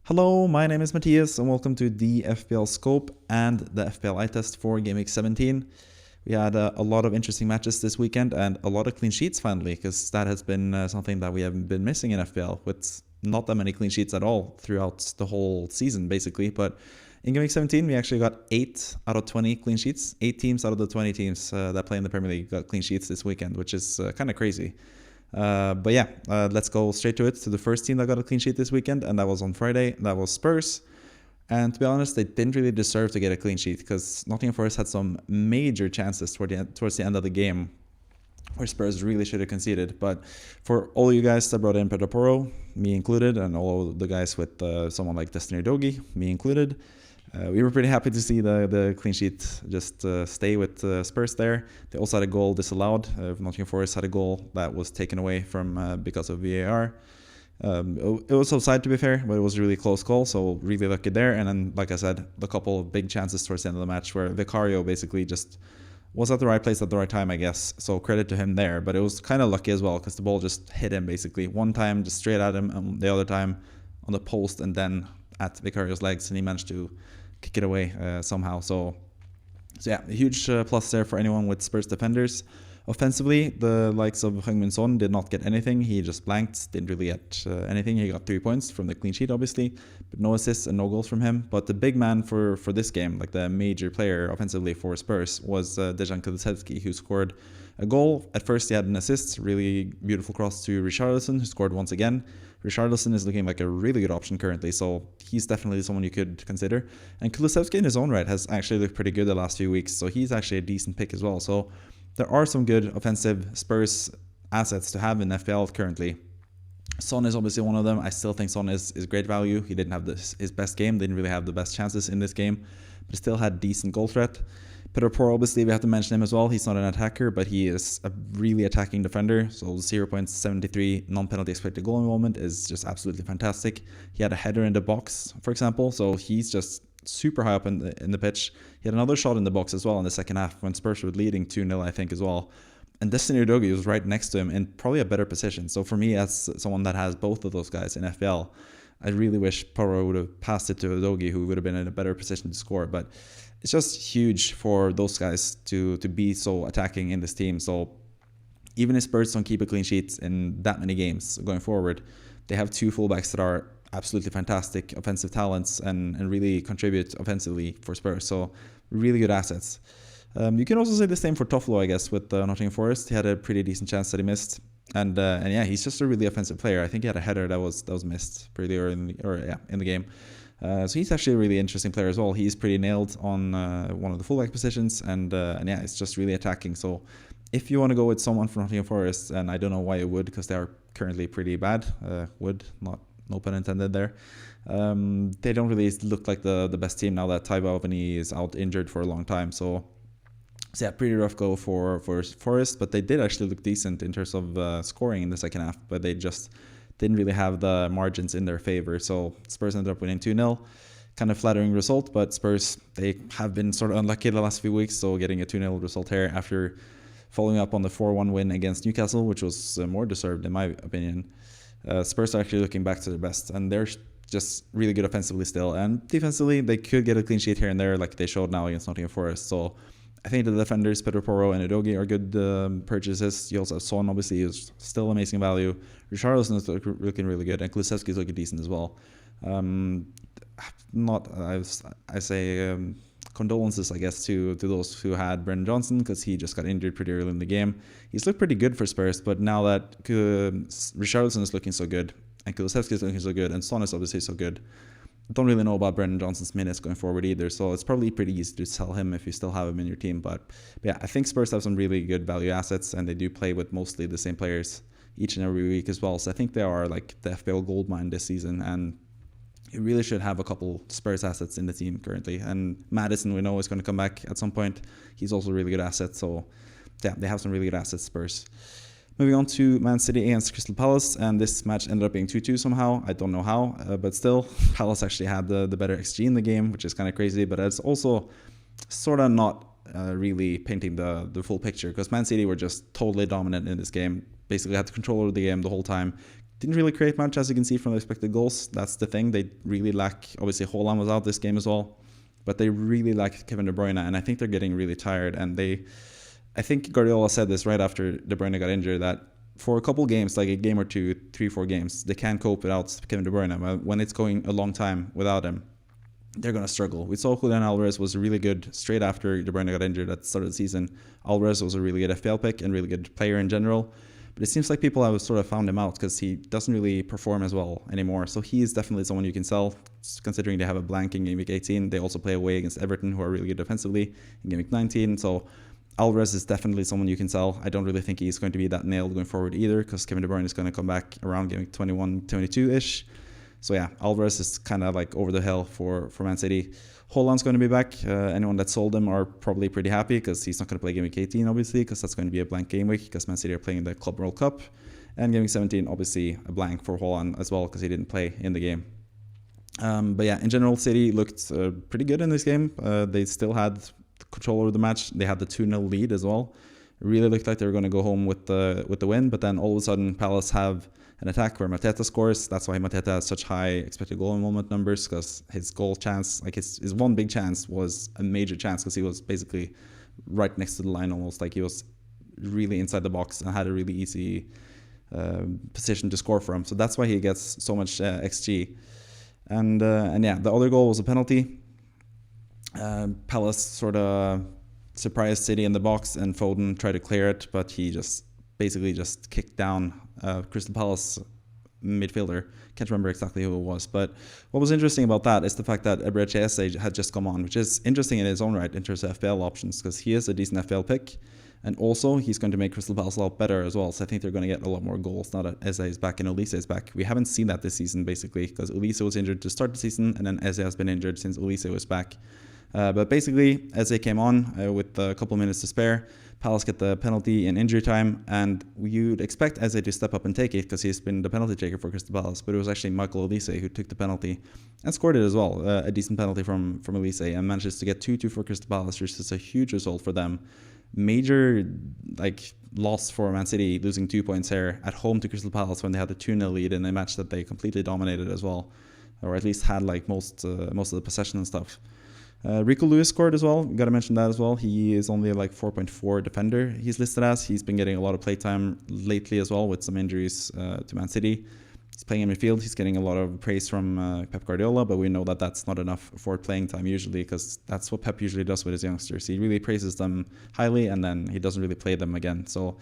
Hello, my name is Matthias and welcome to the FPL Scope and the FPL eye test for GW17. We had a lot of interesting matches this weekend and a lot of clean sheets finally, because that has been something that we have been missing in FPL, with not that many clean sheets at all throughout the whole season basically. But in GW17 we actually got 8 out of 20 clean sheets. 8 teams out of the 20 teams that play in the Premier League got clean sheets this weekend, which is kind of crazy. But yeah, let's go straight to it, to the first team that got a clean sheet this weekend, and that was on Friday. That was Spurs. And to be honest, they didn't really deserve to get a clean sheet, because Nottingham Forest had some major chances towards the end of the game where Spurs really should have conceded. But for all you guys that brought in Pedro Porro, me included, and all the guys with someone like Destiny Udogie, me included, we were pretty happy to see the clean sheet just stay with Spurs there. They also had a goal disallowed. Nottingham Forest had a goal that was taken away from because of VAR. It was offside, to be fair, but it was a really close call, so really lucky there. And then, like I said, a couple of big chances towards the end of the match where Vicario basically just was at the right place at the right time, I guess. So credit to him there. But it was kind of lucky as well, because the ball just hit him basically. One time just straight at him, and the other time on the post, and then at Vicario's legs, and he managed to kick it away somehow. So yeah, a huge plus there for anyone with Spurs defenders. Offensively, the likes of Heung-min Son did not get anything. He just blanked, didn't really get anything. He got 3 points from the clean sheet, obviously, but no assists and no goals from him. But the big man for this game, like the major player offensively for Spurs, was Dejan Kulusevski, who scored a goal. At first, he had an assist, really beautiful cross to Richarlison, who scored once again. Richarlison is looking like a really good option currently, so he's definitely someone you could consider. And Kulusevski in his own right has actually looked pretty good the last few weeks, so he's actually a decent pick as well. So there are some good offensive Spurs assets to have in FPL currently. Son is obviously one of them. I still think Son is great value. He didn't have his best game, didn't really have the best chances in this game, but still had decent goal threat. Pedro Porro, obviously, we have to mention him as well. He's not an attacker, but he is a really attacking defender. So 0.73 non-penalty expected goal involvement is just absolutely fantastic. He had a header in the box, for example, so he's just super high up in the pitch. He had another shot in the box as well in the second half when Spurs were leading 2-0, I think, as well. And Destiny Udogie was right next to him in probably a better position. So for me, as someone that has both of those guys in FPL, I really wish Porro would have passed it to Udogie, who would have been in a better position to score. But it's just huge for those guys to be so attacking in this team. So even if Spurs don't keep a clean sheet in that many games going forward, they have two fullbacks that are absolutely fantastic offensive talents and really contribute offensively for Spurs. So really good assets. You can also say the same for Toffolo, I guess, with Nottingham Forest. He had a pretty decent chance that he missed. And yeah, he's just a really offensive player. I think he had a header that was missed pretty early in the game. So he's actually a really interesting player as well. He's pretty nailed on one of the fullback positions, and yeah, it's just really attacking. So if you want to go with someone from Nottingham Forest, and I don't know why you would, because they are currently pretty bad, no pun intended there. They don't really look like the best team now that Taiba Avani is out injured for a long time. So yeah, pretty rough go for Forest, but they did actually look decent in terms of scoring in the second half, but they just didn't really have the margins in their favor. So Spurs ended up winning 2-0. Kind of flattering result, but Spurs, they have been sort of unlucky the last few weeks, so getting a 2-0 result here after following up on the 4-1 win against Newcastle, which was more deserved in my opinion. Spurs are actually looking back to their best, and they're just really good offensively still. And defensively, they could get a clean sheet here and there, like they showed now against Nottingham Forest. So I think the defenders, Pedro Porro and Udogie, are good purchases. You also have Son, obviously, who's still amazing value. Richarlison is looking really good, and Kulusevski is looking decent as well. I say condolences, I guess, to those who had Brennan Johnson, because he just got injured pretty early in the game. He's looked pretty good for Spurs, but now that Richarlison is looking so good, and Kulusevski is looking so good, and Son is obviously so good, I don't really know about Brennan Johnson's minutes going forward either, so it's probably pretty easy to sell him if you still have him in your team. But yeah, I think Spurs have some really good value assets, and they do play with mostly the same players each and every week as well. So I think they are like the FPL goldmine this season, and you really should have a couple Spurs assets in the team currently. And Maddison, we know, is going to come back at some point. He's also a really good asset, so yeah, they have some really good assets, Spurs. Moving on to Man City against Crystal Palace, and this match ended up being 2-2 somehow. I don't know how, but still, Palace actually had the better XG in the game, which is kind of crazy, but it's also sort of not really painting the full picture, because Man City were just totally dominant in this game, basically had the control of the game the whole time, Didn't really create much, as you can see from the expected goals. That's the thing. They really lack, obviously Haaland was out this game as well, but they really lack Kevin De Bruyne, and I think they're getting really tired. And I think Guardiola said this right after De Bruyne got injured, that for a couple games, like a game or two, 3-4 games, they can't cope without Kevin De Bruyne. But when it's going a long time without him, they're going to struggle. We saw Julian Alvarez was really good straight after De Bruyne got injured at the start of the season. Alvarez was a really good FPL pick and really good player in general. But it seems like people have sort of found him out because he doesn't really perform as well anymore. So he is definitely someone you can sell, considering they have a blank in Game Week 18. They also play away against Everton, who are really good defensively, in Game Week 19. So Alvarez is definitely someone you can sell. I don't really think he's going to be that nailed going forward either, because Kevin De Bruyne is going to come back around Game Week 21, 22-ish. So yeah, Alvarez is kind of like over the hill for Man City. Haaland's going to be back. Anyone that sold him are probably pretty happy, because he's not going to play Game Week 18, obviously, because that's going to be a blank game week, because Man City are playing the Club World Cup. And Game Week 17, obviously, a blank for Haaland as well, because he didn't play in the game. But yeah, in general, City looked pretty good in this game. They still had control over the match. They had the 2-0 lead as well. It really looked like they were going to go home with the win, but then all of a sudden, Palace have an attack where Mateta scores. That's why Mateta has such high expected goal involvement numbers, because his goal chance, like his one big chance, was a major chance, because he was basically right next to the line almost. Like he was really inside the box and had a really easy position to score from. So that's why he gets so much XG. And yeah, the other goal was a penalty. Palace sort of surprised City in the box, and Foden tried to clear it, but he just basically just kicked down Crystal Palace midfielder. Can't remember exactly who it was, but what was interesting about that is the fact that Eberechi Eze had just come on, which is interesting in its own right in terms of FPL options, because he is a decent FPL pick, and also he's going to make Crystal Palace a lot better as well. So I think they're going to get a lot more goals now that Eze is back and Olise is back. We haven't seen that this season, basically, because Olise was injured to start the season, and then Eze has been injured since Olise was back. But basically, Eze came on with a couple minutes to spare. Palace get the penalty in injury time, and you'd expect Eze to step up and take it, because he's been the penalty taker for Crystal Palace, but it was actually Michael Olise who took the penalty and scored it as well. A decent penalty from Olise, and manages to get 2-2 for Crystal Palace, which is a huge result for them. Major loss for Man City, losing 2 points here at home to Crystal Palace when they had the 2-0 lead in a match that they completely dominated as well, or at least had most of the possession and stuff. Rico Lewis scored as well. Got to mention that as well. He is only 4.4 defender. He's listed as. He's been getting a lot of playtime lately as well, with some injuries to Man City. He's playing in midfield. He's getting a lot of praise from Pep Guardiola, but we know that that's not enough for playing time usually, because that's what Pep usually does with his youngsters. He really praises them highly, and then he doesn't really play them again. So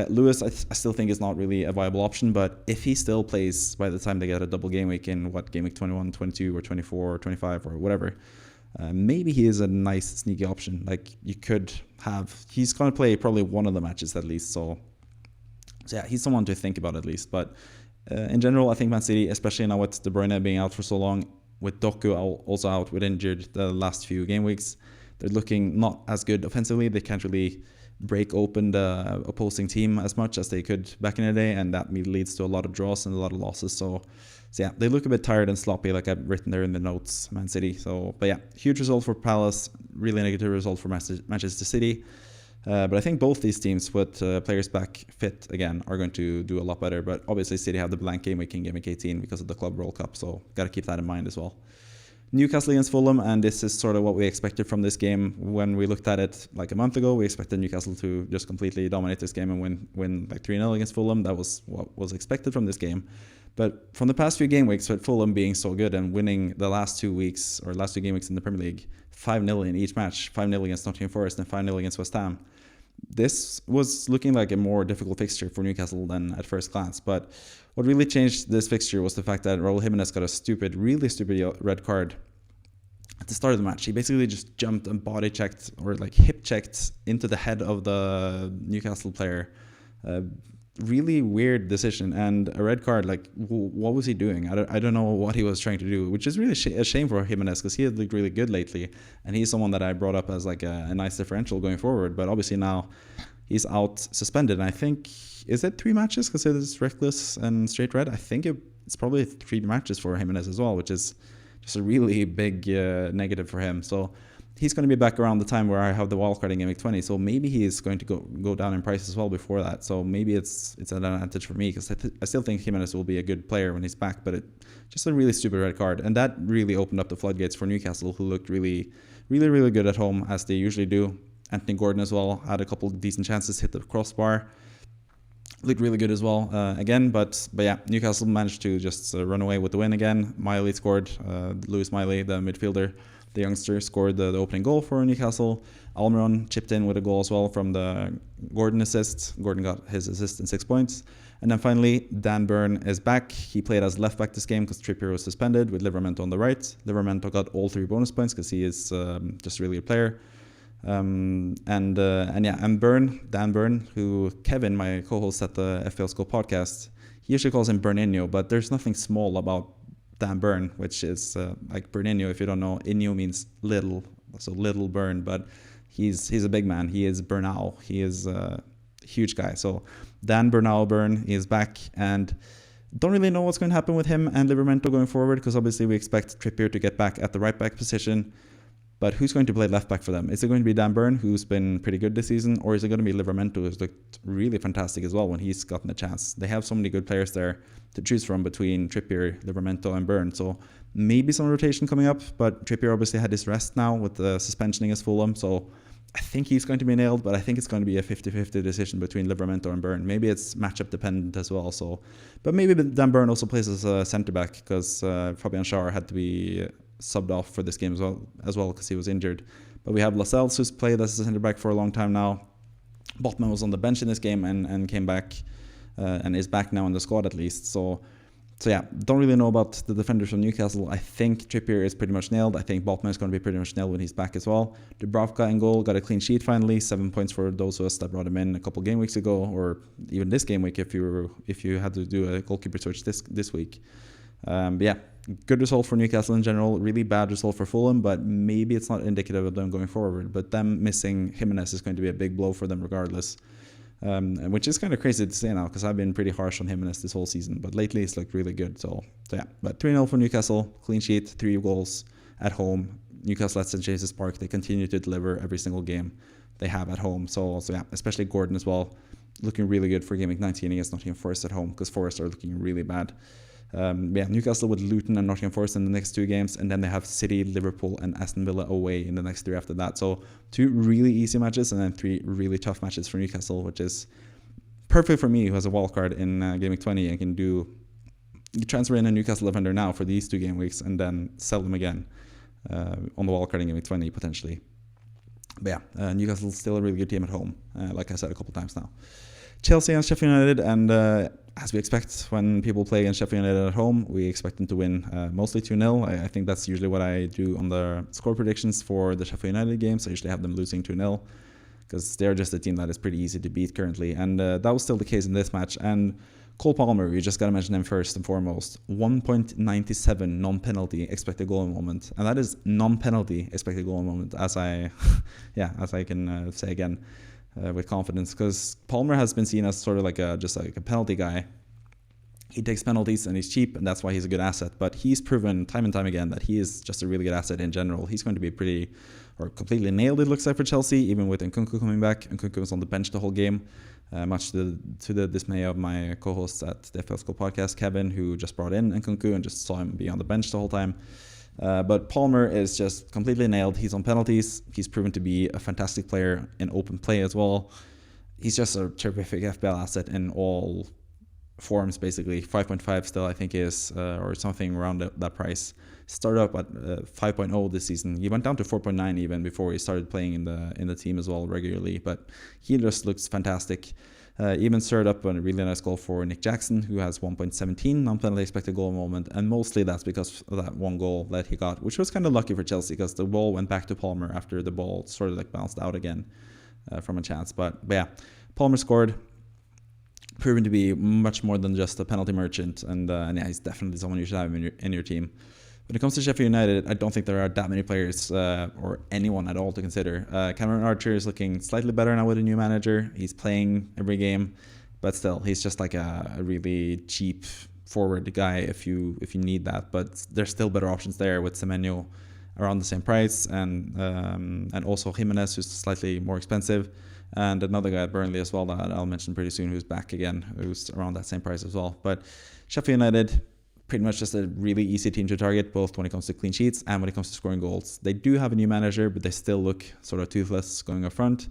Lewis, I still think is not really a viable option, but if he still plays by the time they get a double game week in game week 21, 22, or 24, or 25, or whatever, maybe he is a nice sneaky option. Like you could have, he's going to play probably one of the matches at least. So yeah, he's someone to think about at least. But in general, I think Man City, especially now with De Bruyne being out for so long, with Doku also out with injured the last few game weeks, they're looking not as good offensively. They can't really break open the opposing team as much as they could back in the day, and that leads to a lot of draws and a lot of losses. So yeah, they look a bit tired and sloppy, like I've written there in the notes, Man City. So, but yeah, huge result for Palace, really negative result for Manchester City. But I think both these teams, with players back fit again, are going to do a lot better. But obviously, City have the blank game week in Game Week 18 because of the Club World Cup, so got to keep that in mind as well. Newcastle against Fulham, and this is sort of what we expected from this game. When we looked at it like a month ago, we expected Newcastle to just completely dominate this game and win 3-0 against Fulham. That was what was expected from this game. But from the past few game weeks, with Fulham being so good and winning the last two game weeks in the Premier League, 5-0 in each match, 5-0 against Nottingham Forest and 5-0 against West Ham, this was looking like a more difficult fixture for Newcastle than at first glance. But what really changed this fixture was the fact that Raul Jimenez got a really stupid red card at the start of the match. He basically just jumped and body checked, or hip checked, into the head of the Newcastle player. Really weird decision, and a red card. What was he doing? I don't know what he was trying to do, which is really a shame for Jimenez, because he had looked really good lately, and he's someone that I brought up as a nice differential going forward. But obviously now he's out suspended, and I think, is it 3 matches because it's reckless and straight red? I think it's probably 3 matches for Jimenez as well, which is just a really big negative for him. So he's going to be back around the time where I have the wildcard in Game Week 20, so maybe he is going to go down in price as well before that. So maybe it's an advantage for me, because I still think Jimenez will be a good player when he's back, but just a really stupid red card, and that really opened up the floodgates for Newcastle, who looked really, really, really good at home, as they usually do. Anthony Gordon as well had a couple of decent chances, hit the crossbar, looked really good as well again, but yeah, Newcastle managed to just run away with the win again. Miley scored, Lewis Miley, the midfielder, the youngster, scored the opening goal for Newcastle. Almiron chipped in with a goal as well from the Gordon assist. Gordon got his assist and 6 points. And then finally, Dan Burn is back. He played as left back this game because Trippier was suspended, with Livramento on the right. Livramento got all 3 bonus points because he is just really a player. And Dan Burn, who Kevin, my co-host at the FPL Scope podcast, he usually calls him Burninho, but there's nothing small about Dan Burn, which is like Burninho. If you don't know, Inyo means little, so little Burn, but he's a big man. He is Bernal. He is a huge guy. So Dan Bernal Burn is back, and don't really know what's going to happen with him and Livramento going forward, because obviously we expect Trippier to get back at the right back position. But who's going to play left back for them? Is it going to be Dan Burn, who's been pretty good this season, or is it going to be Livramento, who's looked really fantastic as well when he's gotten a chance? They have so many good players there to choose from between Trippier, Livramento, and Burn. So maybe some rotation coming up, but Trippier obviously had his rest now with the suspension against Fulham. So I think he's going to be nailed, but I think it's going to be a 50-50 decision between Livramento and Burn. Maybe it's matchup dependent as well. So, but maybe Dan Burn also plays as a centre back, because Fabian Schär had to be subbed off for this game as well because he was injured. But we have Lascelles, who's played as a centre back for a long time now. Botman was on the bench in this game and came back and is back now in the squad at least. So yeah, don't really know about the defenders from Newcastle. I think Trippier is pretty much nailed. I think Botman is going to be pretty much nailed when he's back as well. Dubravka in goal, got a clean sheet finally. 7 points for those of us that brought him in a couple game weeks ago, or even this game week if you had to do a goalkeeper switch this week. But yeah, good result for Newcastle in general. Really bad result for Fulham, but maybe it's not indicative of them going forward. But them missing Jimenez is going to be a big blow for them regardless. Which is kind of crazy to say now, because I've been pretty harsh on Jimenez this whole season, but lately it's looked really good. So yeah, but 3-0 for Newcastle, clean sheet, 3 goals at home. Newcastle at St. James's Park, they continue to deliver every single game they have at home. So yeah, especially Gordon as well, looking really good for Game Week 19 against Nottingham Forest at home, because Forest are looking really bad. Newcastle with Luton and Nottingham Forest in the next 2 games, and then they have City, Liverpool, and Aston Villa away in the next 3 after that. So 2 really easy matches, and then 3 really tough matches for Newcastle, which is perfect for me, who has a wildcard in Game Week 20 and can transfer in a Newcastle defender now for these 2 game weeks and then sell them again on the wildcard in Game Week 20 potentially. But yeah, Newcastle's still a really good team at home, like I said a couple times now. Chelsea and Sheffield United, and as we expect when people play against Sheffield United at home, we expect them to win mostly 2-0. I think that's usually what I do on the score predictions for the Sheffield United games. I usually have them losing 2-0 because they're just a team that is pretty easy to beat currently. And that was still the case in this match. And Cole Palmer, you just got to mention him first and foremost. 1.97 non-penalty expected goal moment. And that is non-penalty expected goal moment, as I can say again. With confidence, because Palmer has been seen as sort of like a penalty guy. He takes penalties and he's cheap, and that's why he's a good asset. But he's proven time and time again that he is just a really good asset in general. He's going to be completely nailed, it looks like, for Chelsea, even with Nkunku coming back. Nkunku was on the bench the whole game, much to the dismay of my co-host at the FPL Scope podcast, Kevin, who just brought in Nkunku and just saw him be on the bench the whole time. But Palmer is just completely nailed. He's on penalties. He's proven to be a fantastic player in open play as well. He's just a terrific FPL asset in all forms, basically. 5.5 still, I think, is, or something around that price. Started up at 5.0 this season. He went down to 4.9 even before he started playing in the team as well regularly. But he just looks fantastic. Even stirred up a really nice goal for Nick Jackson, who has 1.17 non-penalty expected goal moment, and mostly that's because of that 1 goal that he got, which was kind of lucky for Chelsea because the ball went back to Palmer after the ball sort of like bounced out again from a chance. But yeah, Palmer scored, proving to be much more than just a penalty merchant, and yeah, he's definitely someone you should have in your team. When it comes to Sheffield United, I don't think there are that many players or anyone at all to consider. Cameron Archer is looking slightly better now with a new manager. He's playing every game, but still, he's just like a really cheap forward guy if you need that. But there's still better options there with Semenyo around the same price, and also Jimenez, who's slightly more expensive, and another guy at Burnley as well that I'll mention pretty soon, who's back again, who's around that same price as well. But Sheffield United, pretty much just a really easy team to target, both when it comes to clean sheets and when it comes to scoring goals. They do have a new manager, but they still look sort of toothless going up front.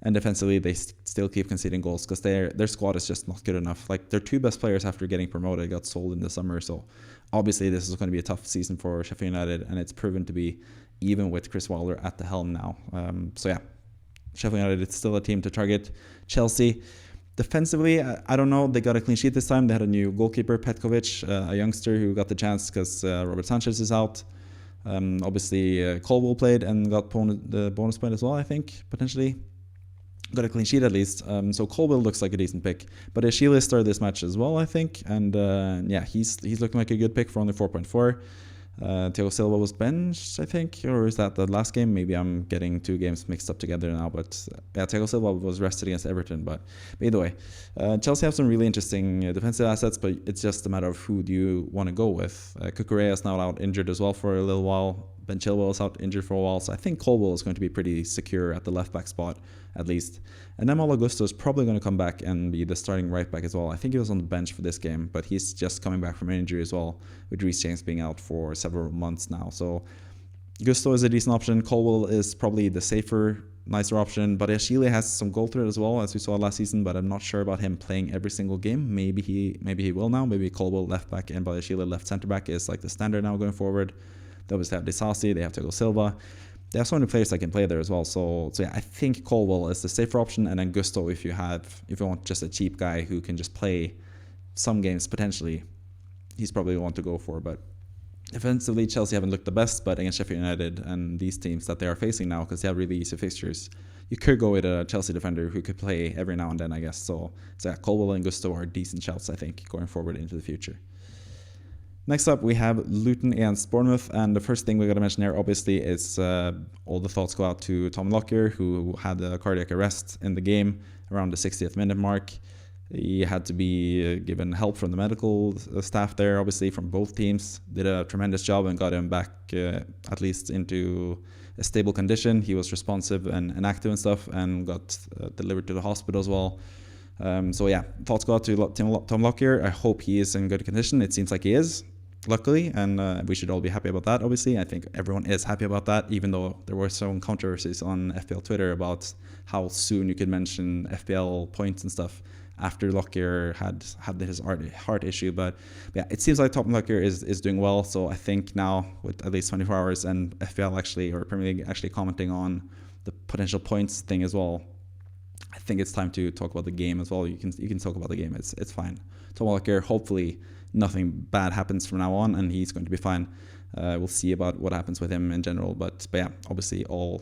And defensively, they still keep conceding goals because their squad is just not good enough. Like, their two best players after getting promoted got sold in the summer. So obviously this is going to be a tough season for Sheffield United, and it's proven to be, even with Chris Wilder at the helm now. So yeah, Sheffield United, it's still a team to target. Chelsea, defensively, I don't know. They got a clean sheet this time. They had a new goalkeeper, Petkovic, a youngster who got the chance because Robert Sanchez is out. Obviously, Colwell played and got the bonus point as well, I think, potentially. Got a clean sheet at least. So Colwell looks like a decent pick. But Sheila started this match as well, I think. And yeah, he's looking like a good pick for only 4.4. Thiago Silva was benched, I think, or is that the last game? Maybe I'm getting two games mixed up together now, but yeah, Thiago Silva was rested against Everton. But either way, Chelsea have some really interesting defensive assets, but it's just a matter of who do you want to go with. Kuku is now out injured as well for a little while. Ben Chilwell is out injured for a while, so I think Colwell is going to be pretty secure at the left back spot, at least. And then Malo Gusto is probably going to come back and be the starting right back as well. I think he was on the bench for this game, but he's just coming back from an injury as well, with Reece James being out for several months now. So Gusto is a decent option. Colwell is probably the safer, nicer option, but Ashile has some goal threat as well, as we saw last season, but I'm not sure about him playing every single game. Maybe he will now. Maybe Colwell left back and Ashile left centre back is like the standard now going forward. They obviously have Disasi, they have Thiago Silva. They have so many players that can play there as well. So yeah, I think Colwell is the safer option, and then Gusto if you want just a cheap guy who can just play some games potentially, he's probably the one to go for. But defensively, Chelsea haven't looked the best, but against Sheffield United and these teams that they are facing now, because they have really easy fixtures, you could go with a Chelsea defender who could play every now and then, I guess. So yeah, Colwell and Gusto are decent shouts, I think, going forward into the future. Next up, we have Luton against Bournemouth, and the first thing we got to mention here, obviously, is all the thoughts go out to Tom Lockyer, who had a cardiac arrest in the game around the 60th minute mark. He had to be given help from the medical staff there, obviously, from both teams. Did a tremendous job and got him back at least into a stable condition. He was responsive and active and stuff, and got delivered to the hospital as well. So yeah, thoughts go out to Tom Lockyer. I hope he is in good condition. It seems like he is, luckily, and we should all be happy about that, obviously. I think everyone is happy about that, even though there were some controversies on FPL Twitter about how soon you could mention FPL points and stuff after Lockyer had his heart issue. But yeah, it seems like Tom Lockyer is doing well. So I think now, with at least 24 hours and FPL actually, or Premier League actually commenting on the potential points thing as well, I think it's time to talk about the game as well. You can talk about the game. It's fine. Tom Lockyer, hopefully nothing bad happens from now on, and he's going to be fine. We'll see about what happens with him in general. But yeah, obviously all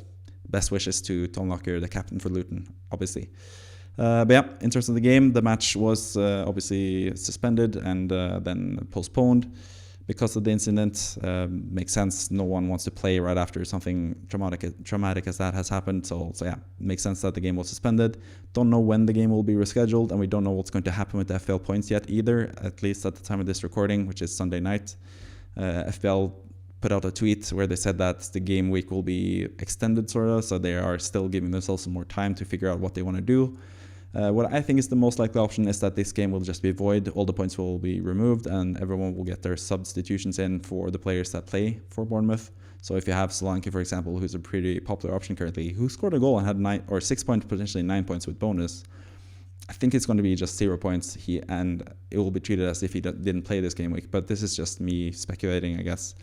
best wishes to Tom Lockyer, the captain for Luton, obviously. But yeah, in terms of the game, the match was obviously suspended and then postponed because of the incident. Makes sense. No one wants to play right after something traumatic as that has happened. So yeah, makes sense that the game was suspended. Don't know when the game will be rescheduled, and we don't know what's going to happen with the FPL points yet either, at least at the time of this recording, which is Sunday night. FPL put out a tweet where they said that the game week will be extended, sort of, so they are still giving themselves some more time to figure out what they want to do. What I think is the most likely option is that this game will just be void. All the points will be removed, and everyone will get their substitutions in for the players that play for Bournemouth. So if you have Solanke, for example, who's a pretty popular option currently, who scored a goal and had 6 points, potentially 9 points with bonus, I think it's going to be just 0 points. And it will be treated as if he didn't play this game week. But this is just me speculating, I guess.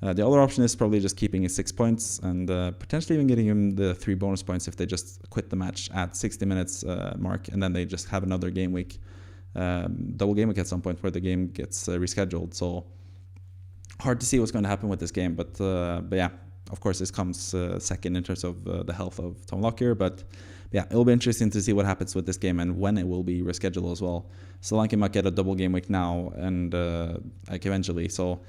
The other option is probably just keeping his 6 points and potentially even getting him the 3 bonus points if they just quit the match at 60 minutes mark, and then they just have another game week, double game week at some point where the game gets rescheduled. So hard to see what's going to happen with this game, but yeah, of course this comes second in terms of the health of Tom Lockyer. But yeah, it'll be interesting to see what happens with this game and when it will be rescheduled as well. Solanke might get a double game week now and like eventually, so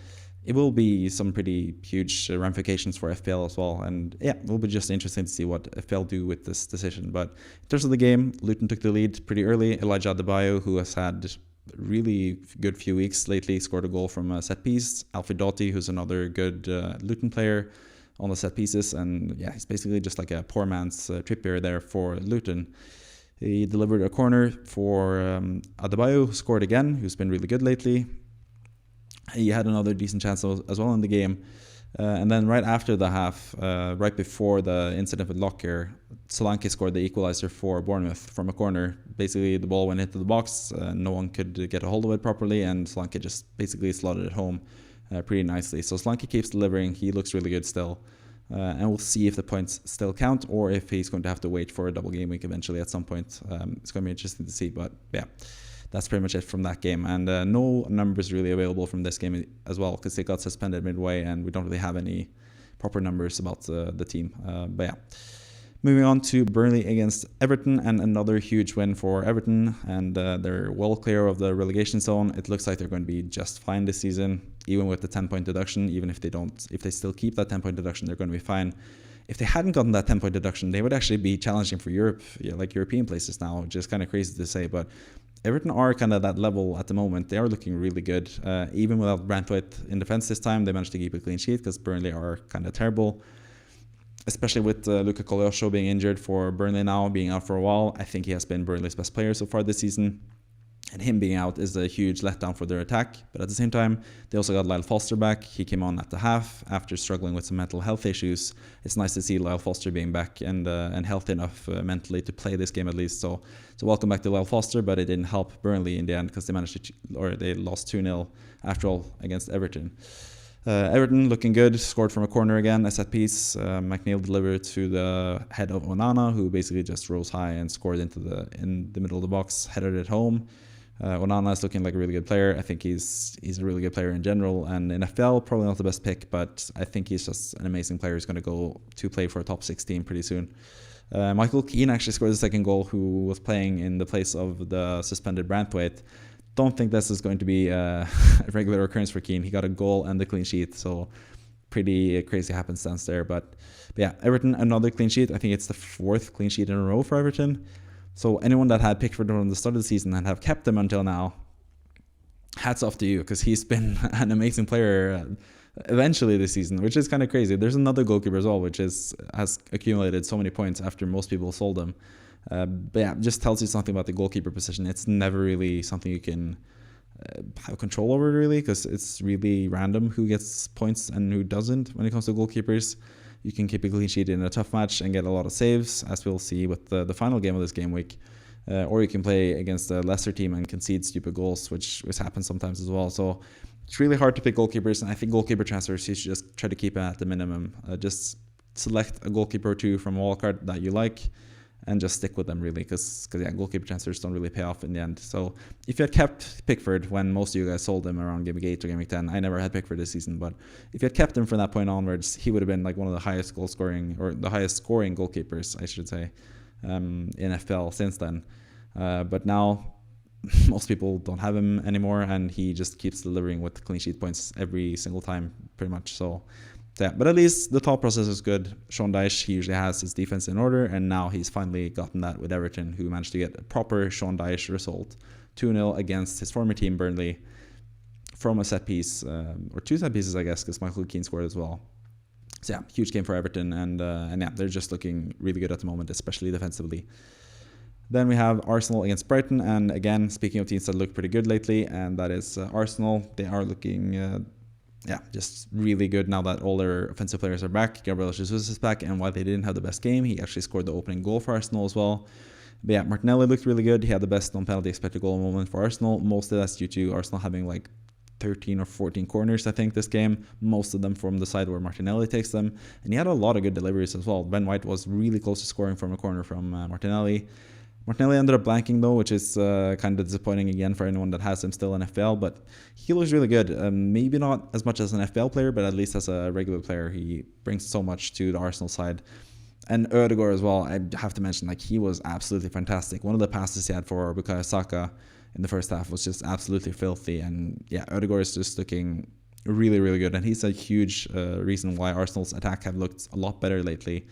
it will be some pretty huge ramifications for FPL as well. And yeah, it will be just interesting to see what FPL do with this decision. But in terms of the game, Luton took the lead pretty early. Elijah Adebayo, who has had really good few weeks lately, scored a goal from a set piece. Alfred Doughty, who's another good Luton player, on the set pieces, and yeah, he's basically just like a poor man's Trippier there for Luton. He delivered a corner for Adebayo, who scored again, who's been really good lately. He had another decent chance as well in the game. And then right after the half, right before the incident with Lockyer, Solanke scored the equalizer for Bournemouth from a corner. Basically, the ball went into the box, no one could get a hold of it properly, and Solanke just basically slotted it home pretty nicely. So Solanke keeps delivering. He looks really good still. And we'll see if the points still count or if he's going to have to wait for a double game week eventually at some point. It's going to be interesting to see, but yeah, that's pretty much it from that game. And no numbers really available from this game as well, because they got suspended midway and we don't really have any proper numbers about the team. But yeah. Moving on to Burnley against Everton, and another huge win for Everton, and they're well clear of the relegation zone. It looks like they're going to be just fine this season, even with the 10-point deduction. Even if they still keep that 10-point deduction, they're going to be fine. If they hadn't gotten that 10-point deduction, they would actually be challenging for Europe, like European places now, which is kind of crazy to say, but Everton are kind of that level at the moment. They are looking really good. Even without Branthwaite in defense this time, they managed to keep a clean sheet because Burnley are kind of terrible. Especially with Luka Koleosho being injured for Burnley now, being out for a while. I think he has been Burnley's best player so far this season. And him being out is a huge letdown for their attack. But at the same time, they also got Lyle Foster back. He came on at the half after struggling with some mental health issues. It's nice to see Lyle Foster being back and healthy enough mentally to play this game at least. So welcome back to Lyle Foster, but it didn't help Burnley in the end because they lost 2-0 after all against Everton. Everton looking good, scored from a corner again, a set piece. McNeil delivered to the head of Onana, who basically just rose high and scored in the middle of the box, headed it home. Onana is looking like a really good player. I think he's a really good player in general, and in FPL probably not the best pick, but I think he's just an amazing player. He's going to go to play for a top 16 pretty soon. Michael Keane actually scored the second goal, who was playing in the place of the suspended Branthwaite. Don't think this is going to be a regular occurrence for Keane. He got a goal and the clean sheet, so pretty crazy happenstance there. But yeah, Everton, another clean sheet. I think it's the 4th clean sheet in a row for Everton. So anyone that had Pickford from the start of the season and have kept him until now, hats off to you, because he's been an amazing player eventually this season, which is kind of crazy. There's another goalkeeper as well, which has accumulated so many points after most people sold him. But yeah, just tells you something about the goalkeeper position. It's never really something you can have control over, really, because it's really random who gets points and who doesn't when it comes to goalkeepers. You can keep a clean sheet in a tough match and get a lot of saves, as we'll see with the final game of this game week. Or you can play against a lesser team and concede stupid goals, which happens sometimes as well. So it's really hard to pick goalkeepers, and I think goalkeeper transfers, you should just try to keep it at the minimum. Just select a goalkeeper or two from a wildcard that you like, and just stick with them, really, because goalkeeper transfers don't really pay off in the end. So if you had kept Pickford when most of you guys sold him around game week 8 or game week 10, I never had Pickford this season, but if you had kept him from that point onwards, he would have been like one of the highest scoring goalkeepers, I should say, in FPL since then. But now most people don't have him anymore, and he just keeps delivering with clean sheet points every single time, pretty much. So yeah, but at least the thought process is good. Sean Dyche, he usually has his defense in order, and now he's finally gotten that with Everton, who managed to get a proper Sean Dyche result. 2-0 against his former team, Burnley, from a set piece, or 2 set pieces, I guess, because Michael Keane scored as well. So yeah, huge game for Everton, and yeah, they're just looking really good at the moment, especially defensively. Then we have Arsenal against Brighton, and again, speaking of teams that look pretty good lately, and that is Arsenal. They are looking just really good now that all their offensive players are back. Gabriel Jesus is back, and while they didn't have the best game, he actually scored the opening goal for Arsenal as well. But yeah, Martinelli looked really good. He had the best non-penalty expected goal moment for Arsenal. Most of that's due to Arsenal having like 13 or 14 corners, I think, this game. Most of them from the side where Martinelli takes them. And he had a lot of good deliveries as well. Ben White was really close to scoring from a corner from Martinelli. Martinelli ended up blanking though, which is kind of disappointing again for anyone that has him still in FPL, but he looks really good. Maybe not as much as an FPL player, but at least as a regular player, he brings so much to the Arsenal side. And Ødegaard as well, I have to mention, like, he was absolutely fantastic. One of the passes he had for Bukayo Saka in the first half was just absolutely filthy, and yeah, Ødegaard is just looking really, really good, and he's a huge reason why Arsenal's attack have looked a lot better lately.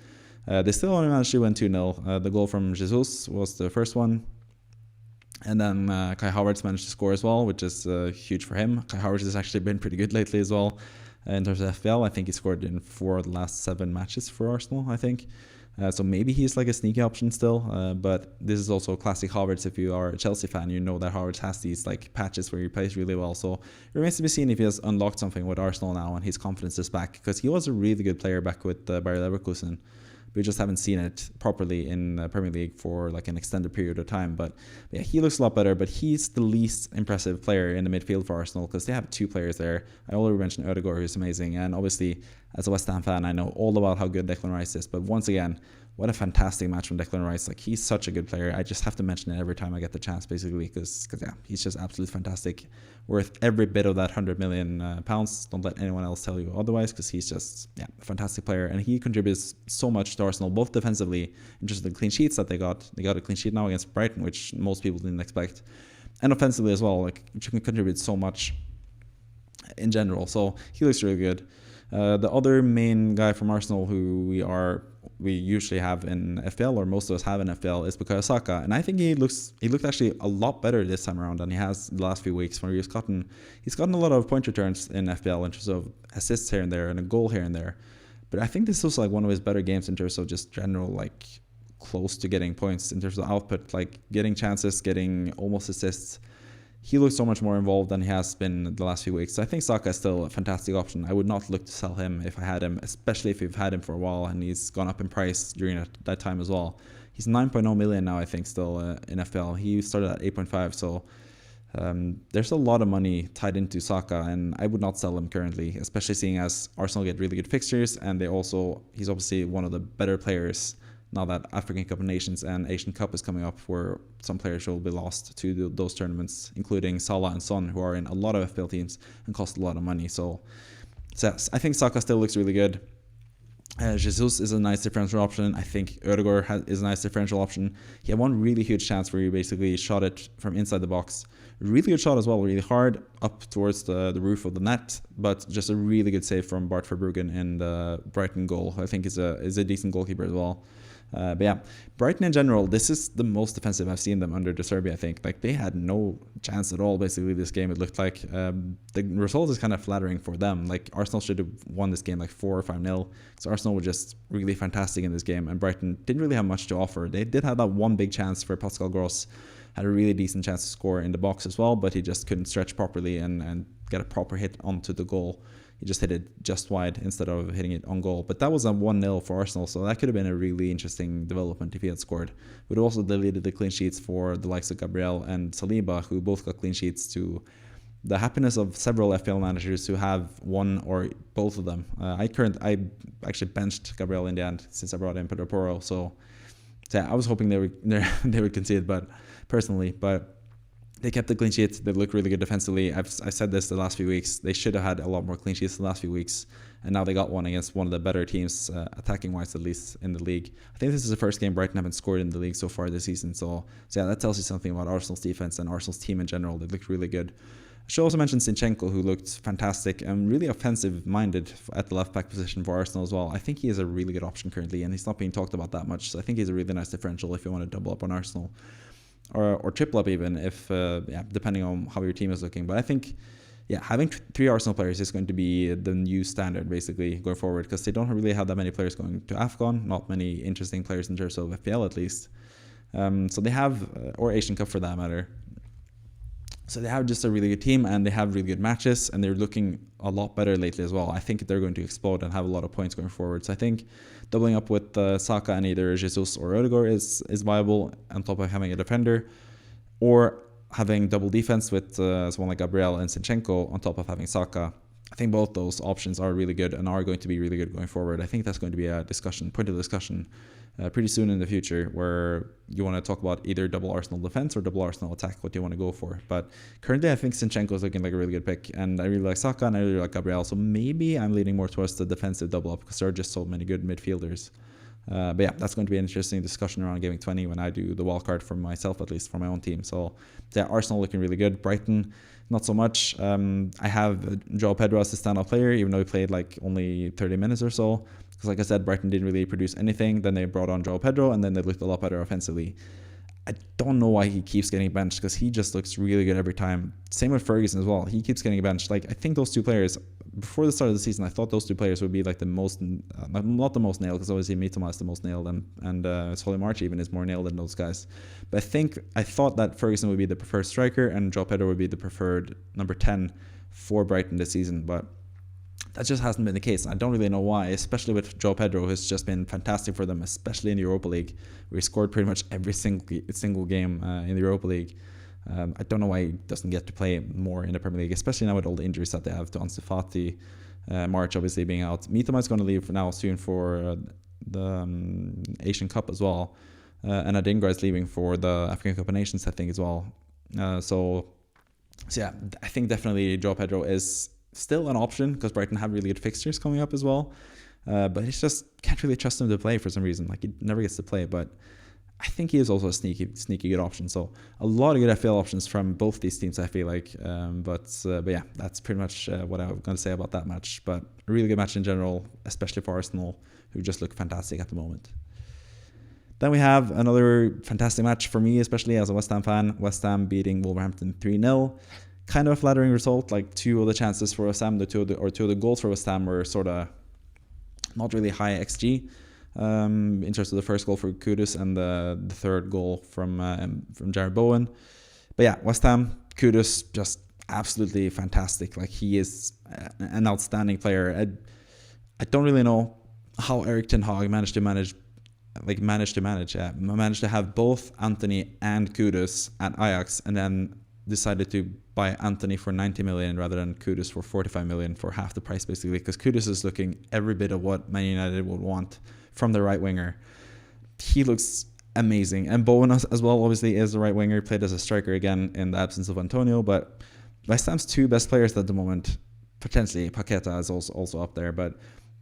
They still only managed to win 2-0. The goal from Jesus was the first one. And then Kai Havertz managed to score as well, which is huge for him. Kai Havertz has actually been pretty good lately as well. in terms of FPL. I think he scored in 4 of the last 7 matches for Arsenal, I think. So maybe he's like a sneaky option still, but this is also classic Havertz. If you are a Chelsea fan, you know that Havertz has these like patches where he plays really well. So it remains to be seen if he has unlocked something with Arsenal now and his confidence is back, because he was a really good player back with Bayer Leverkusen. We just haven't seen it properly in Premier League for like an extended period of time. But yeah, he looks a lot better, but he's the least impressive player in the midfield for Arsenal, because they have 2 players there. I already mentioned Ødegaard, who's amazing. And obviously, as a West Ham fan, I know all about how good Declan Rice is. But once again, what a fantastic match from Declan Rice. Like, he's such a good player. I just have to mention it every time I get the chance, basically, because yeah, he's just absolutely fantastic. Worth every bit of that £100 million. Don't let anyone else tell you otherwise, because he's just a fantastic player, and he contributes so much to Arsenal, both defensively in just the clean sheets that they got. They got a clean sheet now against Brighton, which most people didn't expect, and offensively as well, like, which can contribute so much in general. So he looks really good. The other main guy from Arsenal who we usually have in FPL, or most of us have in FPL, is Bukayo Saka, and I think he looked actually a lot better this time around than he has the last few weeks, where he's gotten a lot of point returns in FPL in terms of assists here and there and a goal here and there. But I think this was like one of his better games in terms of just general, like, close to getting points in terms of output, like getting chances, getting almost assists. He looks so much more involved than he has been the last few weeks. So I think Saka is still a fantastic option. I would not look to sell him if I had him, especially if you've had him for a while and he's gone up in price during that time as well. He's 9.0 million now, I think, still in FPL. He started at 8.5, so there's a lot of money tied into Saka, and I would not sell him currently, especially seeing as Arsenal get really good fixtures, and he's obviously one of the better players now that African Cup of Nations and Asian Cup is coming up, where some players will be lost to those tournaments, including Salah and Son, who are in a lot of FPL teams and cost a lot of money. So I think Saka still looks really good. Jesus is a nice differential option. I think Ødegaard is a nice differential option. He had one really huge chance where he basically shot it from inside the box. Really good shot as well, really hard, up towards the roof of the net, but just a really good save from Bart Verbruggen in the Brighton goal. I think is a decent goalkeeper as well. But yeah, Brighton in general, this is the most defensive I've seen them under De Zerbi, I think. Like, they had no chance at all, basically, this game, it looked like. The result is kind of flattering for them. Like, Arsenal should have won this game like 4 or 5-0. So Arsenal were just really fantastic in this game, and Brighton didn't really have much to offer. They did have that one big chance for Pascal Gross, had a really decent chance to score in the box as well, but he just couldn't stretch properly and get a proper hit onto the goal. He just hit it just wide instead of hitting it on goal. But that was a 1-0 for Arsenal, so that could have been a really interesting development if he had scored. But it also deleted the clean sheets for the likes of Gabriel and Saliba, who both got clean sheets, to the happiness of several FPL managers who have one or both of them. I actually benched Gabriel in the end since I brought in Pedro Porro, so yeah, I was hoping they would concede, but they kept the clean sheets. They look really good defensively. I said this the last few weeks. They should have had a lot more clean sheets the last few weeks, and now they got one against one of the better teams, attacking-wise at least, in the league. I think this is the first game Brighton haven't scored in the league so far this season. So yeah, that tells you something about Arsenal's defense and Arsenal's team in general. They look really good. I should also mention Zinchenko, who looked fantastic and really offensive-minded at the left-back position for Arsenal as well. I think he is a really good option currently, and he's not being talked about that much. So I think he's a really nice differential if you want to double up on Arsenal. Or triple up even, if depending on how your team is looking. But I think, having 3 Arsenal players is going to be the new standard basically going forward, because they don't really have that many players going to AFCON, not many interesting players in terms of FPL at least. So they have, or Asian Cup for that matter. So they have just a really good team, and they have really good matches, and they're looking a lot better lately as well. I think they're going to explode and have a lot of points going forward. So I think doubling up with Saka and either Jesus or Ødegaard is viable, on top of having a defender, or having double defense with someone like Gabriel and Zinchenko on top of having Saka. I think both those options are really good and are going to be really good going forward. I think that's going to be a point of discussion pretty soon in the future, where you want to talk about either double Arsenal defense or double Arsenal attack, what do you want to go for. But currently I think Zinchenko is looking like a really good pick, and I really like Saka and I really like Gabriel, so maybe I'm leaning more towards the defensive double up, because there are just so many good midfielders. But yeah, that's going to be an interesting discussion around Gaming 20 when I do the wildcard for myself, at least for my own team. So yeah, Arsenal looking really good. Brighton, not so much. I have Joao Pedro as the standout player, even though he played like only 30 minutes or so. Because like I said, Brighton didn't really produce anything. Then they brought on Joao Pedro, and then they looked a lot better offensively. I don't know why he keeps getting benched, because he just looks really good every time. Same with Ferguson as well. He keeps getting benched. Like, I think those two players before the start of the season, I thought those two players would be like the most, not the most nailed, because obviously Mitoma is the most nailed, and Solly March even is more nailed than those guys. But I thought that Ferguson would be the preferred striker and Joe Pedro would be the preferred number 10 for Brighton this season. But that just hasn't been the case. I don't really know why, especially with Joe Pedro, who's just been fantastic for them, especially in the Europa League, where he scored pretty much every single game in the Europa League. I don't know why he doesn't get to play more in the Premier League, especially now with all the injuries that they have to Ansu Fati, March obviously being out. Mitoma is going to leave for now soon for the Asian Cup as well. And Adingra is leaving for the African Cup of Nations, I think, as well. So yeah, I think definitely Joe Pedro is still an option because Brighton have really good fixtures coming up as well. But it's just can't really trust him to play for some reason. Like, he never gets to play, but I think he is also a sneaky good option. So a lot of good FPL options from both these teams, I feel like. But yeah, that's pretty much what I'm going to say about that match. But a really good match in general, especially for Arsenal, who just look fantastic at the moment. Then we have another fantastic match for me, especially as a West Ham fan. West Ham beating Wolverhampton 3-0. Kind of a flattering result. Like, two of the chances for West Ham, two of the goals for West Ham were sort of not really high XG. In terms of the first goal for Kudus and the third goal from Jared Bowen. But yeah, West Ham, Kudus, just absolutely fantastic. Like, he is an outstanding player. I don't really know how Erik ten Hag managed to have both Anthony and Kudus at Ajax, and then decided to buy Anthony for 90 million rather than Kudus for 45 million for half the price, basically, because Kudus is looking every bit of what Man United would want from the right winger. He looks amazing. And Bowen as well, obviously, is the right winger, played as a striker again in the absence of Antonio. But West Ham's two best players at the moment, potentially Paqueta is also up there, but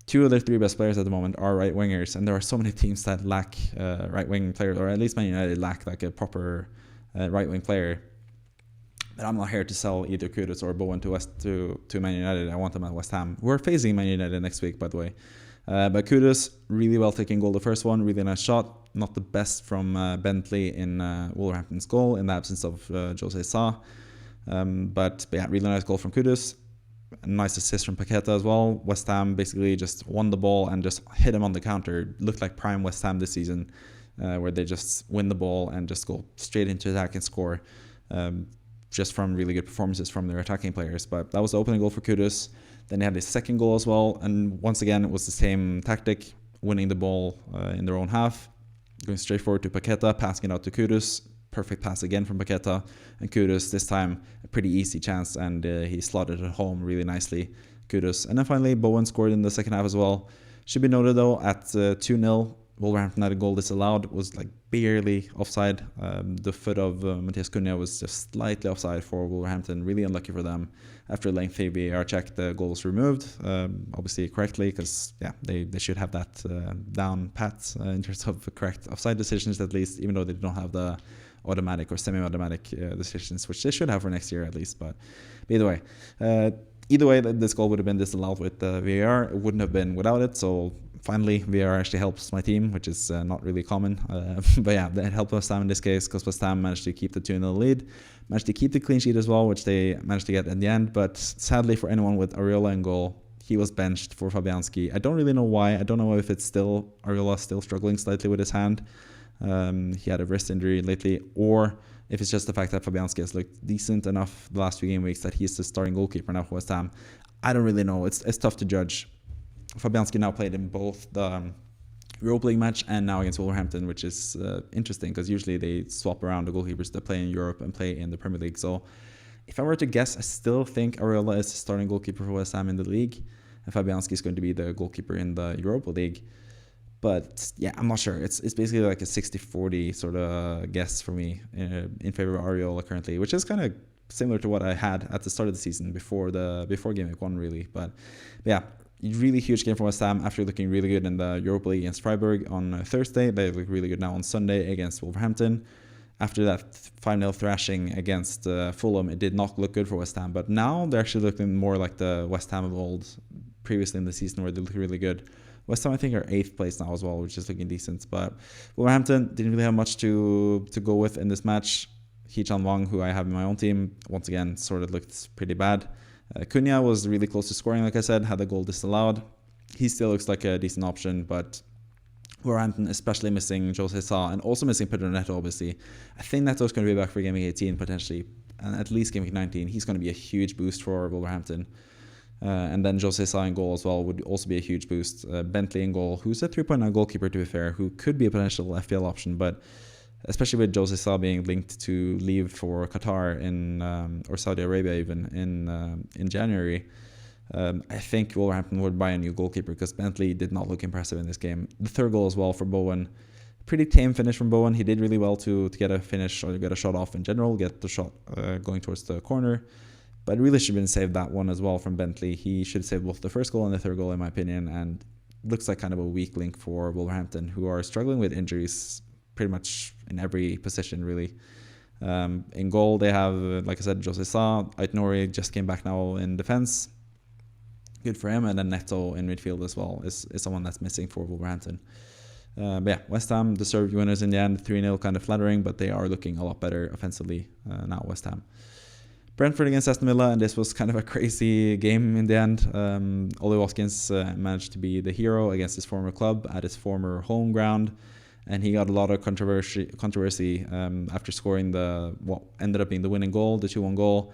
two of their three best players at the moment are right wingers. And there are so many teams that lack right wing players, or at least Man United lack like a proper right wing player. But I'm not here to sell either Kudus or Bowen to Man United. I want them at West Ham. We're facing Man United next week, by the way. But Kudus, really well taken goal, the first one, really nice shot. Not the best from Bentley in Wolverhampton's goal in the absence of Jose Sa. But yeah, really nice goal from Kudus. A nice assist from Paqueta as well. West Ham basically just won the ball and just hit him on the counter. Looked like prime West Ham this season, where they just win the ball and just go straight into attack and score. Just from really good performances from their attacking players. But that was the opening goal for Kudus. Then they had the second goal as well, and once again it was the same tactic, winning the ball in their own half, going straight forward to Paqueta, passing it out to Kudus. Perfect pass again from Paqueta, and Kudus this time a pretty easy chance, and he slotted it home really nicely, Kudus. And then finally Bowen scored in the second half as well. Should be noted though, at 2-0, Wolverhampton had a goal disallowed. It was like barely offside. The foot of Matthias Cunha was just slightly offside for Wolverhampton. Really unlucky for them. After a lengthy VAR check, the goal was removed, obviously correctly, because yeah, they should have that down pat in terms of correct offside decisions at least, even though they don't have the automatic or semi-automatic decisions, which they should have for next year at least. But either way, this goal would have been disallowed with the VAR. It wouldn't have been without it. So finally, VAR actually helps my team, which is not really common. But yeah, it helped West Ham in this case, because West Ham managed to keep the 2-0 lead, managed to keep the clean sheet as well, which they managed to get in the end. But sadly for anyone with Areola in goal, he was benched for Fabianski. I don't really know why. I don't know if it's still Areola still struggling slightly with his hand. He had a wrist injury lately, or if it's just the fact that Fabianski has looked decent enough the last few game weeks that he's the starting goalkeeper now for West Ham. I don't really know. It's tough to judge. Fabianski now played in both the Europa League match and now against Wolverhampton, which is interesting because usually they swap around the goalkeepers that play in Europe and play in the Premier League. So if I were to guess, I still think Areola is the starting goalkeeper for West Ham in the league, and Fabianski is going to be the goalkeeper in the Europa League. But yeah, I'm not sure. It's basically like a 60-40 sort of guess for me in favor of Areola currently, which is kind of similar to what I had at the start of the season before game week 1 really. But yeah, really huge game for West Ham after looking really good in the Europa League against Freiburg on Thursday. They look really good now on Sunday against Wolverhampton. After that 5-0 thrashing against Fulham, it did not look good for West Ham. But now they're actually looking more like the West Ham of old previously in the season, where they look really good. West Ham, I think, are 8th place now as well, which is looking decent. But Wolverhampton didn't really have much to go with in this match. Hee-chan Wang, who I have in my own team, once again sort of looked pretty bad. Cunha was really close to scoring, like I said, had the goal disallowed. He still looks like a decent option, but Wolverhampton, especially missing Jose Sa and also missing Pedro Neto, obviously. I think Neto's going to be back for Game Week 18 potentially, and at least Game Week 19. He's going to be a huge boost for Wolverhampton. And then Jose Sa in goal as well would also be a huge boost. Bentley in goal, who's a 3.9 goalkeeper to be fair, who could be a potential FPL option, but especially with Jose Sa being linked to leave for Qatar or Saudi Arabia even in January. I think Wolverhampton would buy a new goalkeeper because Bentley did not look impressive in this game. The third goal as well for Bowen. Pretty tame finish from Bowen. He did really well to get a finish or get a shot off in general, get the shot going towards the corner. But really should have been saved that one as well from Bentley. He should have saved both the first goal and the third goal in my opinion, and looks like kind of a weak link for Wolverhampton, who are struggling with injuries pretty much in every position really. In goal they have, like I said, Jose Sa. Aït-Nouri just came back now in defence. Good for him. And then Neto in midfield as well is someone that's missing for Wolverhampton. But yeah, West Ham deserved winners in the end. 3-0 kind of flattering, but they are looking a lot better offensively now, West Ham. Brentford against Aston Villa, and this was kind of a crazy game in the end. Ollie Watkins managed to be the hero against his former club at his former home ground, and he got a lot of controversy after scoring what ended up being the winning goal, the 2-1 goal.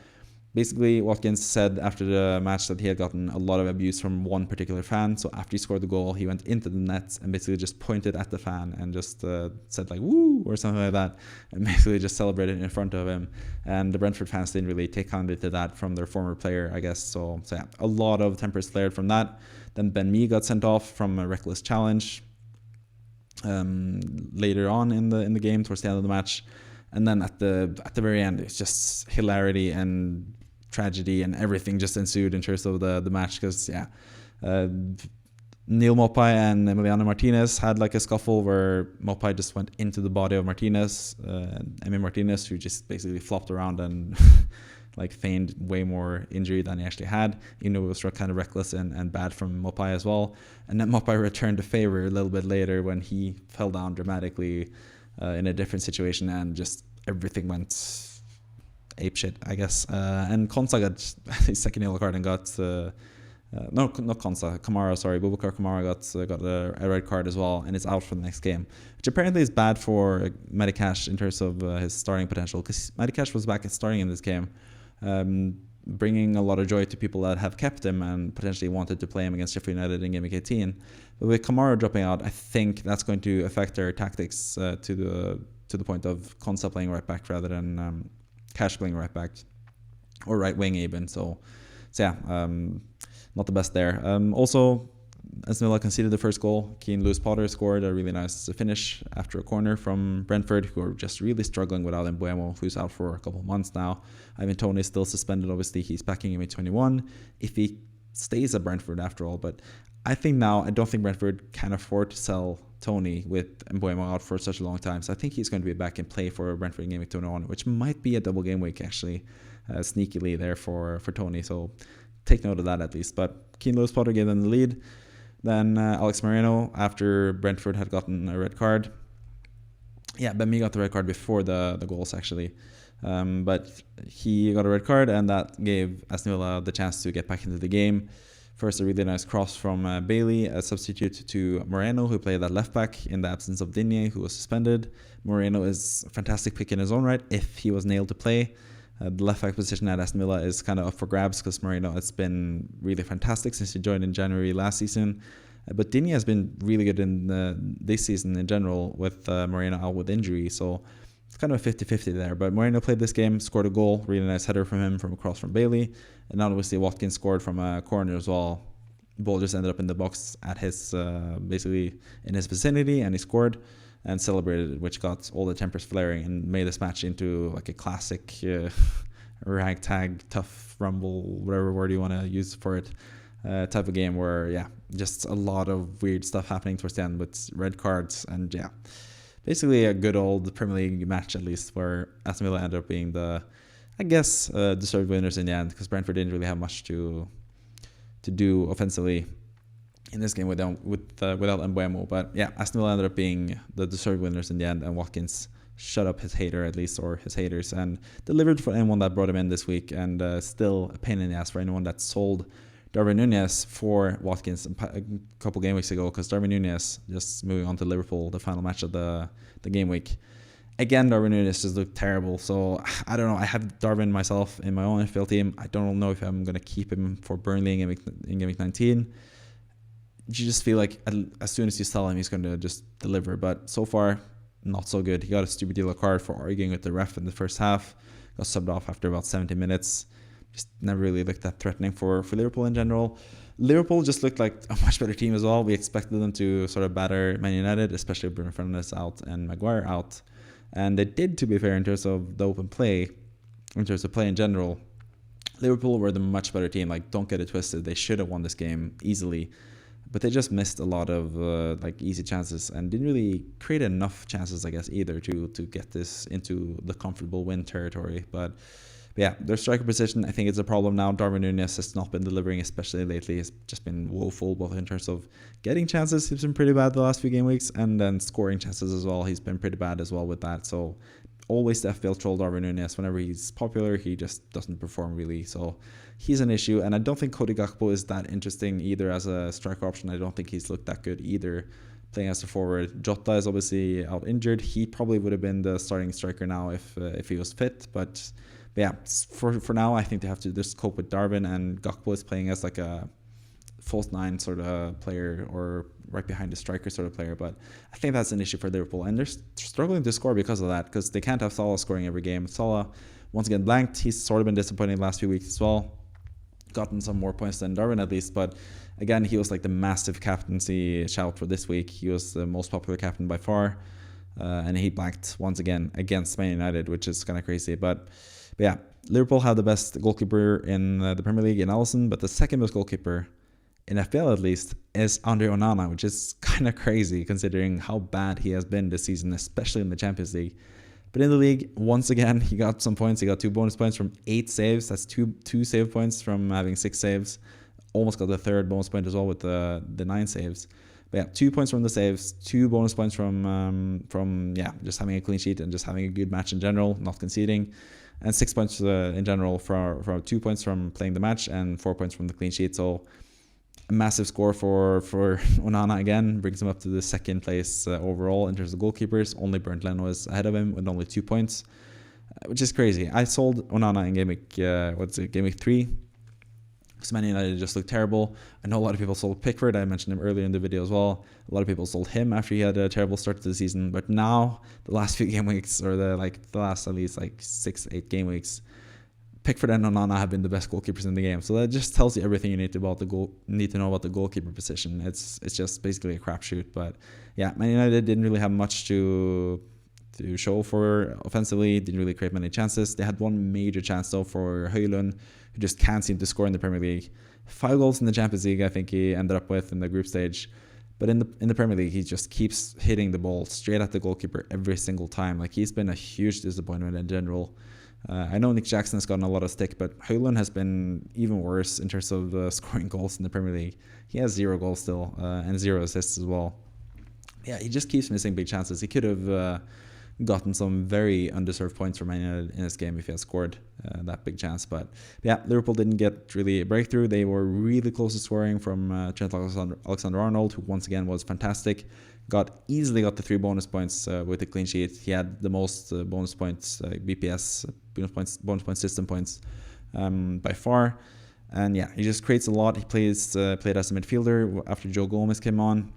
Basically, Watkins said after the match that he had gotten a lot of abuse from one particular fan. So after he scored the goal, he went into the net and basically just pointed at the fan and just said like "woo" or something like that, and basically just celebrated in front of him. And the Brentford fans didn't really take kindly to that from their former player, I guess. So yeah, a lot of tempers flared from that. Then Ben Mee got sent off from a reckless challenge later on in the game towards the end of the match. And then at the very end, it's just hilarity and tragedy and everything just ensued in terms of the match, because Neil Maupay and Emiliano Martinez had like a scuffle where Maupay just went into the body of Martinez, Emi Martinez, who just basically flopped around and like feigned way more injury than he actually had. It was kind of reckless and bad from Maupay as well. And then Maupay returned the favor a little bit later when he fell down dramatically in a different situation, and just everything went ape shit, I guess. And Konsa got his second yellow card and got not Konsa, Kamara, sorry, Boubacar Kamara got a red card as well, and is out for the next game, which apparently is bad for Medicash in terms of his starting potential, because Medicash was back at starting in this game, bringing a lot of joy to people that have kept him and potentially wanted to play him against Sheffield United in Game Week 18. But with Kamara dropping out, I think that's going to affect their tactics to the point of Konsa playing right back rather than Cash playing right back or right wing even. So yeah, not the best there. Also, Aston Villa conceded the first goal. Keane Lewis-Potter scored a really nice finish after a corner from Brentford, who are just really struggling without Mbeumo, who's out for a couple of months now. Ivan Toney is still suspended, obviously. He's back in Game Week 21 if he stays at Brentford after all. But I don't think Brentford can afford to sell Tony with Mbeumo out for such a long time. So I think he's going to be back in play for Brentford in Game Week 21, which might be a double game week actually, sneakily there for Tony. So take note of that at least. But Keane Lewis-Potter gave them the lead. Then Alex Moreno, after Brentford had gotten a red card. Yeah, Ben Mee got the red card before the goals actually. But he got a red card, and that gave Aston Villa the chance to get back into the game. First, a really nice cross from Bailey, a substitute to Moreno, who played at left back in the absence of Digne, who was suspended. Moreno is a fantastic pick in his own right if he was nailed to play. The left back position at Aston Villa is kind of up for grabs because Moreno has been really fantastic since he joined in January last season. But Digne has been really good in this season in general with Moreno out with injury. So it's kind of a 50-50 there. But Moreno played this game, scored a goal, really nice header from him from across from Bailey. And now obviously Watkins scored from a corner as well. Ball just ended up in the box at his, basically in his vicinity, and he scored and celebrated, which got all the tempers flaring and made this match into like a classic ragtag, tough rumble, whatever word you want to use for it, type of game where, yeah, just a lot of weird stuff happening towards the end with red cards and, yeah, basically a good old Premier League match at least, where Aston Villa ended up being the, I guess, deserved winners in the end, because Brentford didn't really have much to do offensively in this game without Mbeumo. But yeah, Aston Villa ended up being the deserved winners in the end, and Watkins shut up his hater at least, or his haters, and delivered for anyone that brought him in this week, and still a pain in the ass for anyone that sold Darwin Núñez for Watkins a couple game weeks ago, because Darwin Núñez, just moving on to Liverpool, the final match of the game week. Again, Darwin Núñez just looked terrible. So I don't know. I have Darwin myself in my own FPL team. I don't know if I'm going to keep him for Burnley in game week 19. You just feel like as soon as you sell him, he's going to just deliver. But so far, not so good. He got a stupid yellow card for arguing with the ref in the first half. Got subbed off after about 70 minutes. Just never really looked that threatening for Liverpool in general. Liverpool just looked like a much better team as well. We expected them to sort of batter Man United, especially Bruno Fernandes out and Maguire out. And they did, to be fair, in terms of the open play, in terms of play in general. Liverpool were the much better team. Like, don't get it twisted. They should have won this game easily. But they just missed a lot of easy chances and didn't really create enough chances, I guess, either to get this into the comfortable win territory. But yeah, their striker position, I think it's a problem now. Darwin Núñez has not been delivering, especially lately. It's just been woeful, both in terms of getting chances. He's been pretty bad the last few game weeks, and then scoring chances as well. He's been pretty bad as well with that. So always the FPL troll Darwin Núñez. Whenever he's popular, he just doesn't perform really. So he's an issue. And I don't think Cody Gakpo is that interesting either as a striker option. I don't think he's looked that good either playing as a forward. Jota is obviously out injured. He probably would have been the starting striker now if he was fit. But yeah, for now, I think they have to just cope with Darwin, and Gakpo is playing as like a false nine sort of player, or right behind the striker sort of player. But I think that's an issue for Liverpool, and they're struggling to score because of that, because they can't have Salah scoring every game. Salah, once again, blanked. He's sort of been disappointing the last few weeks as well. Gotten some more points than Darwin at least, but again, he was like the massive captaincy shout for this week. He was the most popular captain by far, and he blanked once again against Man United, which is kind of crazy. But yeah, Liverpool have the best goalkeeper in the Premier League in Alisson, but the second best goalkeeper in FPL at least is Andre Onana, which is kind of crazy considering how bad he has been this season, especially in the Champions League. But in the league, once again, he got some points. He got 2 bonus points from 8 saves. That's two save points from having 6 saves. Almost got the 3rd bonus point as well with the 9 saves. But yeah, 2 points from the saves, 2 bonus points from just having a clean sheet and just having a good match in general, not conceding. And 6 points in general for 2 points from playing the match and 4 points from the clean sheet. So a massive score for Onana again, brings him up to the 2nd place overall in terms of goalkeepers. Only Bernd Leno is ahead of him with only 2 points, which is crazy. I sold Onana in game week 3. Because Man United just looked terrible. I know a lot of people sold Pickford. I mentioned him earlier in the video as well. A lot of people sold him after he had a terrible start to the season. But now, the last few game weeks, or the last at least 6-8 game weeks, Pickford and Onana have been the best goalkeepers in the game. So that just tells you everything you need to know about the goalkeeper position. It's just basically a crapshoot. But yeah, Man United didn't really have much to show for offensively. Didn't really create many chances. They had one major chance though for Højlund, who just can't seem to score in the Premier League. 5 goals in the Champions League, I think he ended up with in the group stage. But in the Premier League, he just keeps hitting the ball straight at the goalkeeper every single time. Like, he's been a huge disappointment in general. I know Nick Jackson has gotten a lot of stick, but Højlund has been even worse in terms of scoring goals in the Premier League. He has 0 goals still and 0 assists as well. Yeah, he just keeps missing big chances. He could have gotten some very undeserved points from Man United in this game if he had scored that big chance. But yeah, Liverpool didn't get really a breakthrough. They were really close to scoring from Trent Alexander-Arnold, who once again was fantastic. Easily got the 3 bonus points with a clean sheet. He had the most bonus points, BPS, bonus point system points by far. And yeah, he just creates a lot. He played as a midfielder after Joe Gomez came on.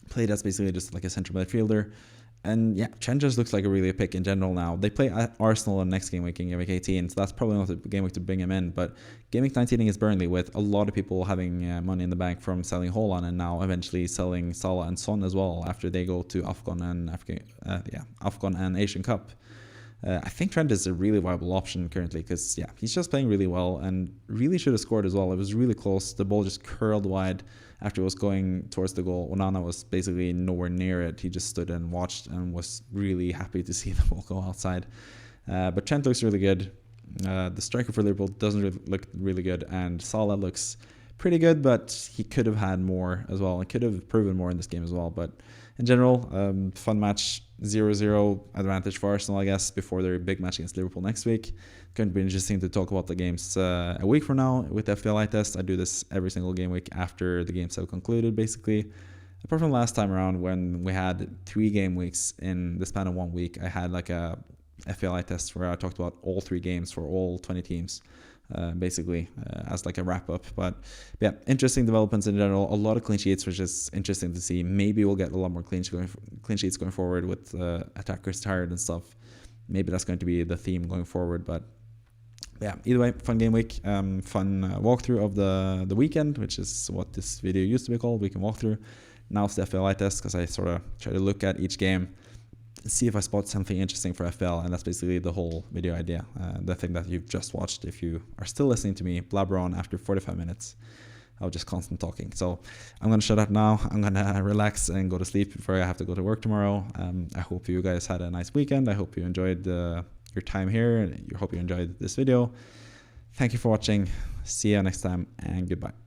Played as basically just like a central midfielder. And yeah, Trent just looks like a really a pick in general now. They play at Arsenal on next game week in game week 18, so that's probably not the game week to bring him in. But game week 19 is Burnley, with a lot of people having money in the bank from selling Haaland and now eventually selling Salah and Son as well after they go to AFCON and Asian Cup. I think Trent is a really viable option currently because yeah, he's just playing really well and really should have scored as well. It was really close. The ball just curled wide after it was going towards the goal. Onana was basically nowhere near it. He just stood and watched and was really happy to see the ball go outside. But Trent looks really good. The striker for Liverpool doesn't really look really good, and Salah looks pretty good, but he could have had more as well. He could have proven more in this game as well. But in general, fun match. 0-0 advantage for Arsenal, I guess, before their big match against Liverpool next week. Going to be interesting to talk about the games a week from now with the FPL eye test. I do this every single game week after the games have concluded, basically. Apart from last time around when we had 3 game weeks in the span of 1 week, I had like a FPL eye test where I talked about all 3 games for all 20 teams. Basically as like a wrap up. But yeah, interesting developments in general. A lot of clean sheets, which is interesting to see. Maybe we'll get a lot more clean sheets going forward with attackers tired and stuff. Maybe that's going to be the theme going forward. But yeah, either way, fun game week, fun walkthrough of the weekend, which is what this video used to be called, weekend walkthrough. Now it's the FPL eye test, because I sort of try to look at each game, see if I spot something interesting for FPL, and that's basically the whole video idea. The thing that you've just watched, if you are still listening to me blabber on after 45 minutes of just constant talking. So I'm going to shut up now. I'm going to relax and go to sleep before I have to go to work tomorrow. I hope you guys had a nice weekend. I hope you enjoyed your time here. I hope you enjoyed this video. Thank you for watching. See you next time, and goodbye.